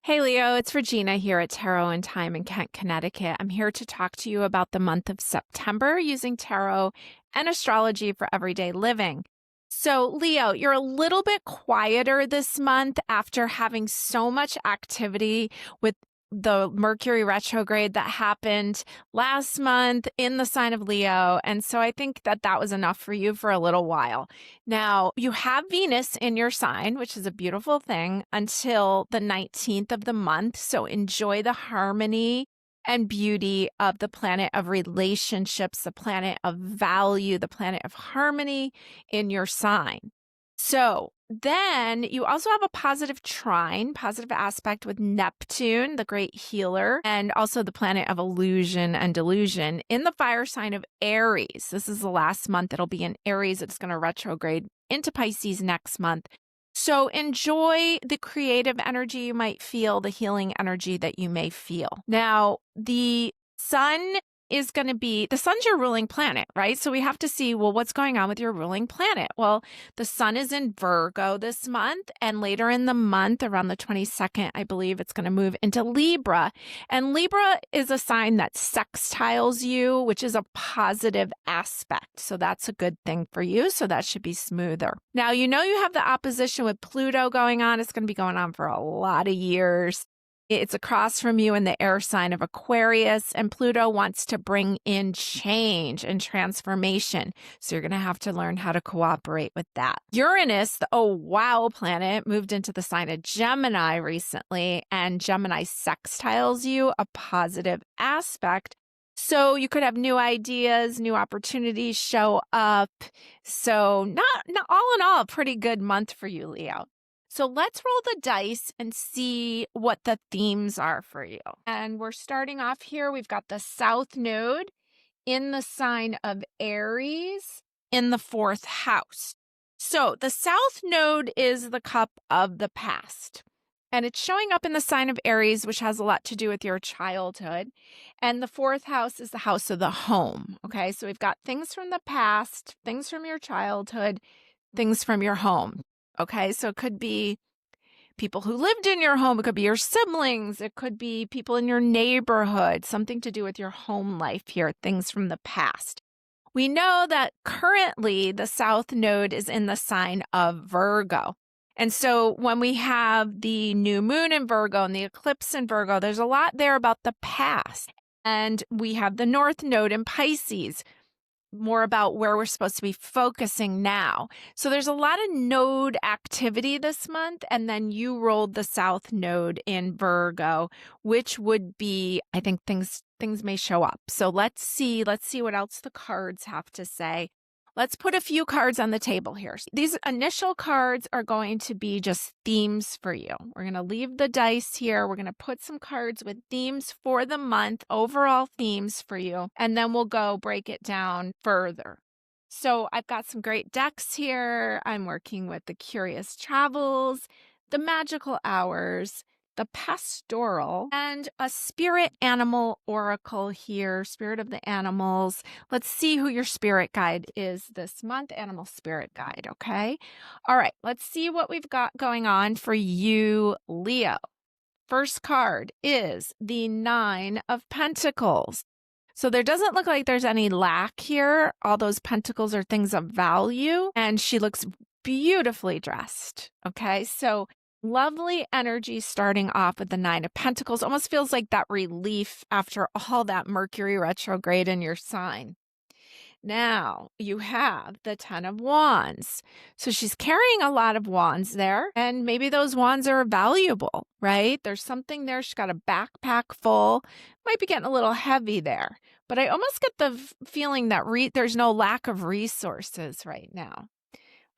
Hey Leo, it's Regina here at Tarot and Time in Kent, Connecticut. I'm here to talk to you about the month of September using tarot and astrology for everyday living. So, Leo, you're a little bit quieter this month after having so much activity with the Mercury retrograde that happened last month in the sign of Leo. And so I think that was enough for you for a little while. Now, you have Venus in your sign, which is a beautiful thing, until the 19th of the month. So enjoy the harmony and beauty of the planet of relationships, the planet of value, the planet of harmony in your sign. So then you also have a positive trine, positive aspect with Neptune, the great healer, and also the planet of illusion and delusion in the fire sign of Aries. This is the last month it'll be in Aries. It's going to retrograde into Pisces next month. So enjoy the creative energy you might feel, the healing energy that you may feel. Now, the sun is going to be, the sun's your ruling planet, right? So we have to see, well, what's going on with your ruling planet? Well, the sun is in Virgo this month, and later in the month, around the 22nd, I believe it's going to move into Libra. And Libra is a sign that sextiles you, which is a positive aspect. So that's a good thing for you. So that should be smoother. Now, you have the opposition with Pluto going on. It's going to be going on for a lot of years. It's across from you in the air sign of Aquarius, and Pluto wants to bring in change and transformation. So you're going to have to learn how to cooperate with that. Uranus, the wow planet, moved into the sign of Gemini recently, and Gemini sextiles you, a positive aspect. So you could have new ideas, new opportunities show up. So not all in all, a pretty good month for you, Leo. So let's roll the dice and see what the themes are for you. And we're starting off here. We've got the South Node in the sign of Aries in the 4th house. So the South Node is the cup of the past. And it's showing up in the sign of Aries, which has a lot to do with your childhood. And the 4th house is the house of the home. Okay, so we've got things from the past, things from your childhood, things from your home. Okay, so it could be people who lived in your home. It could be your siblings. It could be people in your neighborhood, something to do with your home life here, things from the past. We know that currently the South Node is in the sign of Virgo. And so when we have the new moon in Virgo and the eclipse in Virgo, there's a lot there about the past. And we have the North Node in Pisces, more about where we're supposed to be focusing now. So there's a lot of node activity this month. And then you rolled the South Node in Virgo, which would be, I think things may show up. So let's see what else the cards have to say. Let's put a few cards on the table here. These initial cards are going to be just themes for you. We're going to leave the dice here. We're going to put some cards with themes for the month, overall themes for you, and then we'll go break it down further. So I've got some great decks here. I'm working with the Curious Travels, the Magical Hours, the Pastoral, and a Spirit Animal Oracle here, Spirit of the Animals. Let's see who your spirit guide is this month, Animal Spirit Guide, okay? All right, let's see what we've got going on for you, Leo. First card is the 9 of Pentacles. So there doesn't look like there's any lack here. All those pentacles are things of value, and she looks beautifully dressed, okay? So lovely energy starting off with the 9 of Pentacles. Almost feels like that relief after all that Mercury retrograde in your sign. Now you have the 10 of Wands. So she's carrying a lot of wands there, and maybe those wands are valuable, right? There's something there. She's got a backpack full. Might be getting a little heavy there, but I almost get the feeling that there's no lack of resources right now.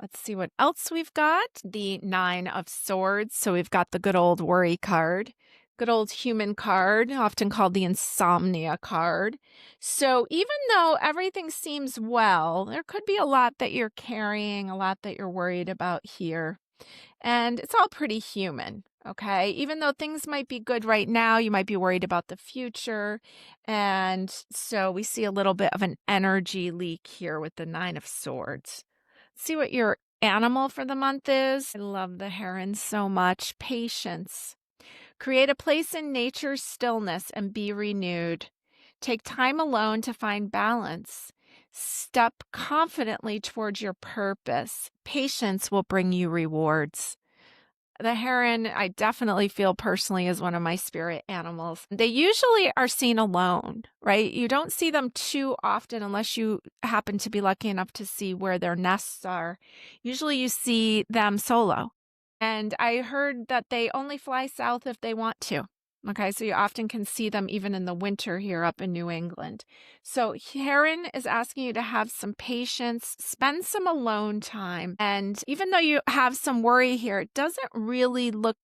Let's see what else we've got. The 9 of Swords. So we've got the good old worry card, good old human card, often called the insomnia card. So even though everything seems well, there could be a lot that you're carrying, a lot that you're worried about here. And it's all pretty human, okay? Even though things might be good right now, you might be worried about the future. And so we see a little bit of an energy leak here with the 9 of Swords. See what your animal for the month is. I love the heron so much. Patience. Create a place in nature's stillness and be renewed. Take time alone to find balance. Step confidently towards your purpose. Patience will bring you rewards. The heron, I definitely feel personally, is one of my spirit animals. They usually are seen alone, right? You don't see them too often unless you happen to be lucky enough to see where their nests are. Usually you see them solo. And I heard that they only fly south if they want to. Okay, so you often can see them even in the winter here up in New England. So Heron is asking you to have some patience, spend some alone time. And even though you have some worry here, it doesn't really look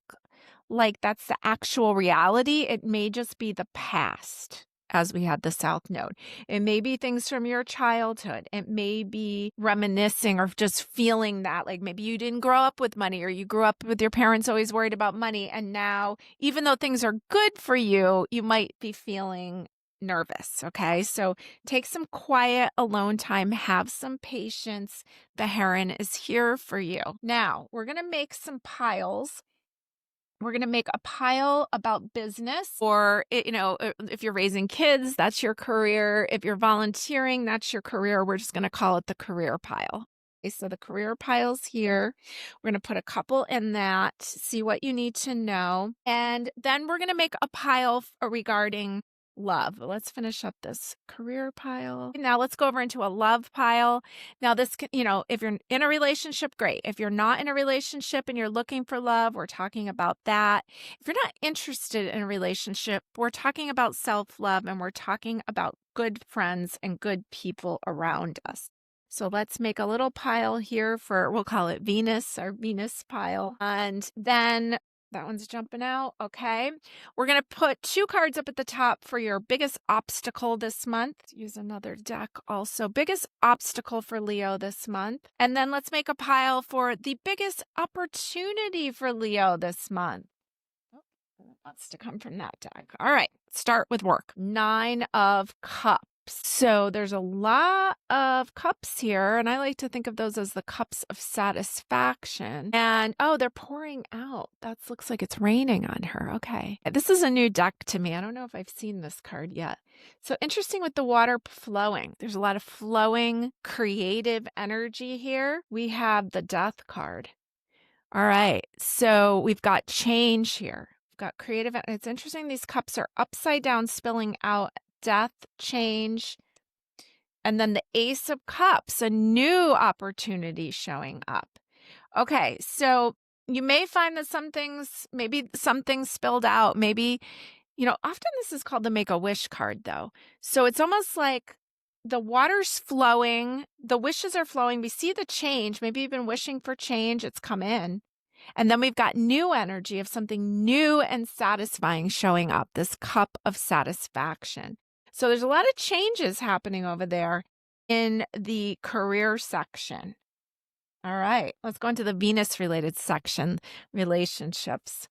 like that's the actual reality. It may just be the past, as we had the South Node. It may be things from your childhood. It may be reminiscing or just feeling that, like maybe you didn't grow up with money, or you grew up with your parents always worried about money. And now, even though things are good for you, you might be feeling nervous. Okay. So take some quiet alone time, have some patience. The heron is here for you. Now we're going to make some piles. We're going to make a pile about business, or, if you're raising kids, that's your career. If you're volunteering, that's your career. We're just going to call it the career pile. Okay, so the career pile's here. We're going to put a couple in that, see what you need to know. And then we're going to make a pile regarding love. Let's finish up this career pile. Now let's go over into a love pile. Now this can, if you're in a relationship, great. If you're not in a relationship and you're looking for love, we're talking about that. If you're not interested in a relationship, we're talking about self-love, and we're talking about good friends and good people around us. So let's make a little pile here we'll call it Venus, our Venus pile. And then that one's jumping out. Okay. We're going to put 2 cards up at the top for your biggest obstacle this month. Use another deck also. Biggest obstacle for Leo this month. And then let's make a pile for the biggest opportunity for Leo this month. Wants to come from that deck. All right. Start with work. 9 of Cups. So there's a lot of cups here, and I like to think of those as the cups of satisfaction. And they're pouring out. That looks like it's raining on her. Okay. This is a new deck to me. I don't know if I've seen this card yet. So interesting with the water flowing. There's a lot of flowing creative energy here. We have the Death card. All right. So we've got change here. We've got creative. It's interesting. These cups are upside down, spilling out. Death, change, and then the Ace of Cups, a new opportunity showing up. Okay, so you may find that maybe some things spilled out. Maybe, often this is called the Make-A-Wish card, though. So it's almost like the water's flowing, the wishes are flowing. We see the change, maybe you've been wishing for change, it's come in. And then we've got new energy of something new and satisfying showing up, this cup of satisfaction. So there's a lot of changes happening over there in the career section. All right, let's go into the Venus-related section, relationships.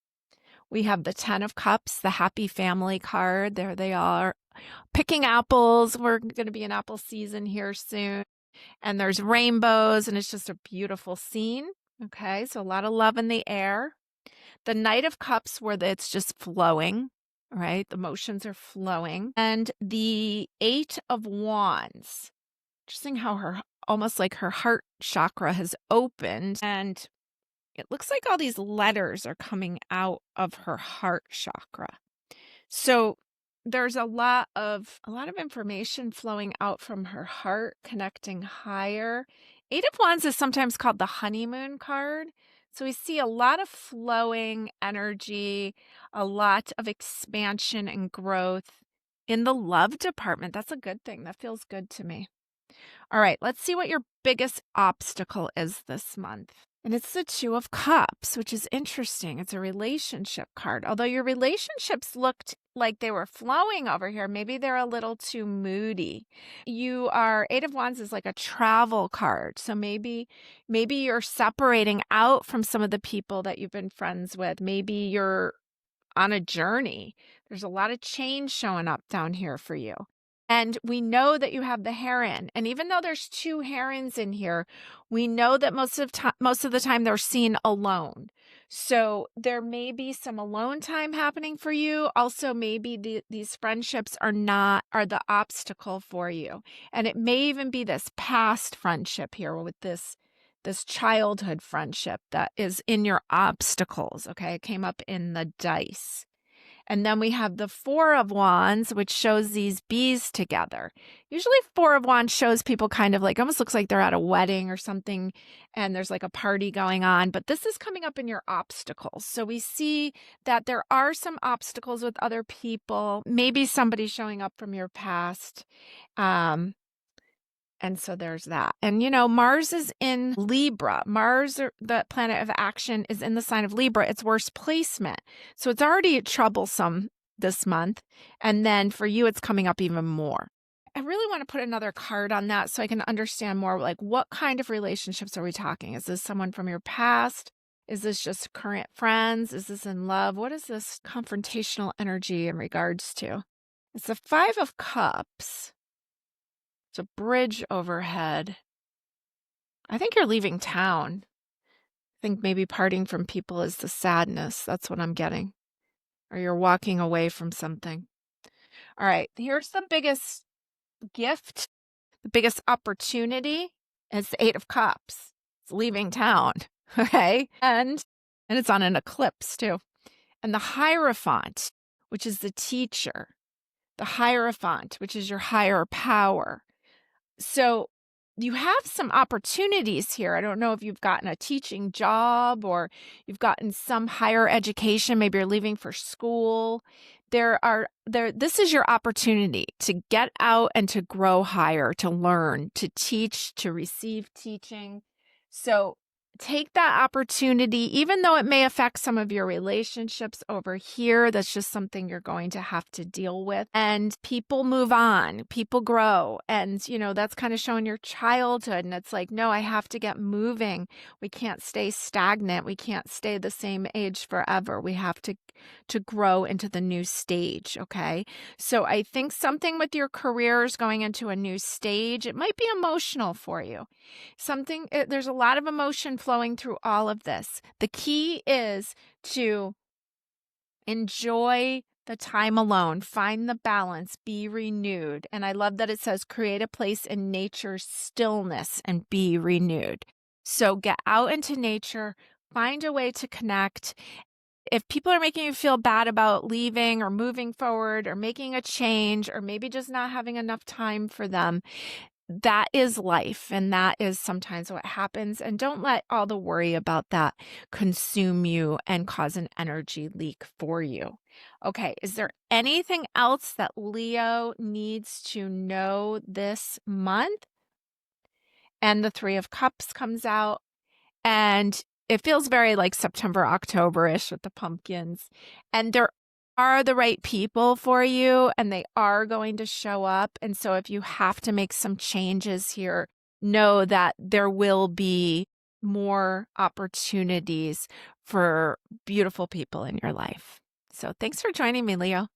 We have the 10 of Cups, the happy family card. There they are. Picking apples. We're going to be in apple season here soon. And there's rainbows, and it's just a beautiful scene. Okay, so a lot of love in the air. The Knight of Cups, where it's just flowing. Right? The emotions are flowing. And the 8 of Wands. Interesting how almost like her heart chakra has opened, and it looks like all these letters are coming out of her heart chakra. So there's a lot of information flowing out from her heart, connecting higher. 8 of Wands is sometimes called the honeymoon card. So we see a lot of flowing energy, a lot of expansion and growth in the love department. That's a good thing. That feels good to me. All right, let's see what your biggest obstacle is this month. And it's the 2 of Cups, which is interesting. It's a relationship card. Although your relationships looked like they were flowing over here, maybe they're a little too moody. 8 of Wands is like a travel card. So maybe you're separating out from some of the people that you've been friends with. Maybe you're on a journey. There's a lot of change showing up down here for you. And we know that you have the heron. And even though there's 2 herons in here, we know that most of the time they're seen alone. So there may be some alone time happening for you. Also, maybe these friendships are the obstacle for you. And it may even be this past friendship here with this childhood friendship that is in your obstacles. Okay. It came up in the dice. And then we have the Four of Wands, which shows these bees together. Usually Four of Wands shows people kind of like, almost looks like they're at a wedding or something, and there's like a party going on. But this is coming up in your obstacles. So we see that there are some obstacles with other people, maybe somebody showing up from your past. And so there's that. And, Mars is in Libra. Mars, the planet of action, is in the sign of Libra. It's worst placement. So it's already troublesome this month. And then for you, it's coming up even more. I really want to put another card on that so I can understand more, like, what kind of relationships are we talking? Is this someone from your past? Is this just current friends? Is this in love? What is this confrontational energy in regards to? It's the Five of Cups. It's a bridge overhead. I think you're leaving town. I think maybe parting from people is the sadness. That's what I'm getting. Or you're walking away from something. All right, here's the biggest gift, the biggest opportunity is the Eight of Cups. It's leaving town, okay? And it's on an eclipse too. And the Hierophant, which is the teacher. The Hierophant, which is your higher power. So you have some opportunities here. I don't know if you've gotten a teaching job or you've gotten some higher education. Maybe you're leaving for school. This is your opportunity to get out and to grow higher, to learn, to teach, to receive teaching. So take that opportunity, even though it may affect some of your relationships over here. That's just something you're going to have to deal with. And people move on, people grow. And, that's kind of showing your childhood. And it's like, no, I have to get moving. We can't stay stagnant. We can't stay the same age forever. We have to grow into the new stage. Okay. So I think something with your career is going into a new stage. It might be emotional for you. There's a lot of emotion flowing through all of this. The key is to enjoy the time alone, find the balance, be renewed. And I love that it says create a place in nature's stillness and be renewed. So get out into nature, find a way to connect. If people are making you feel bad about leaving or moving forward or making a change or maybe just not having enough time for them, that is life, and that is sometimes what happens. And don't let all the worry about that consume you and cause an energy leak for you. Okay, is there anything else that Leo needs to know this month? And the Three of Cups comes out, and it feels very like September, October-ish with the pumpkins. And there are the right people for you, and they are going to show up. And so if you have to make some changes here, know that there will be more opportunities for beautiful people in your life. So thanks for joining me, Leo.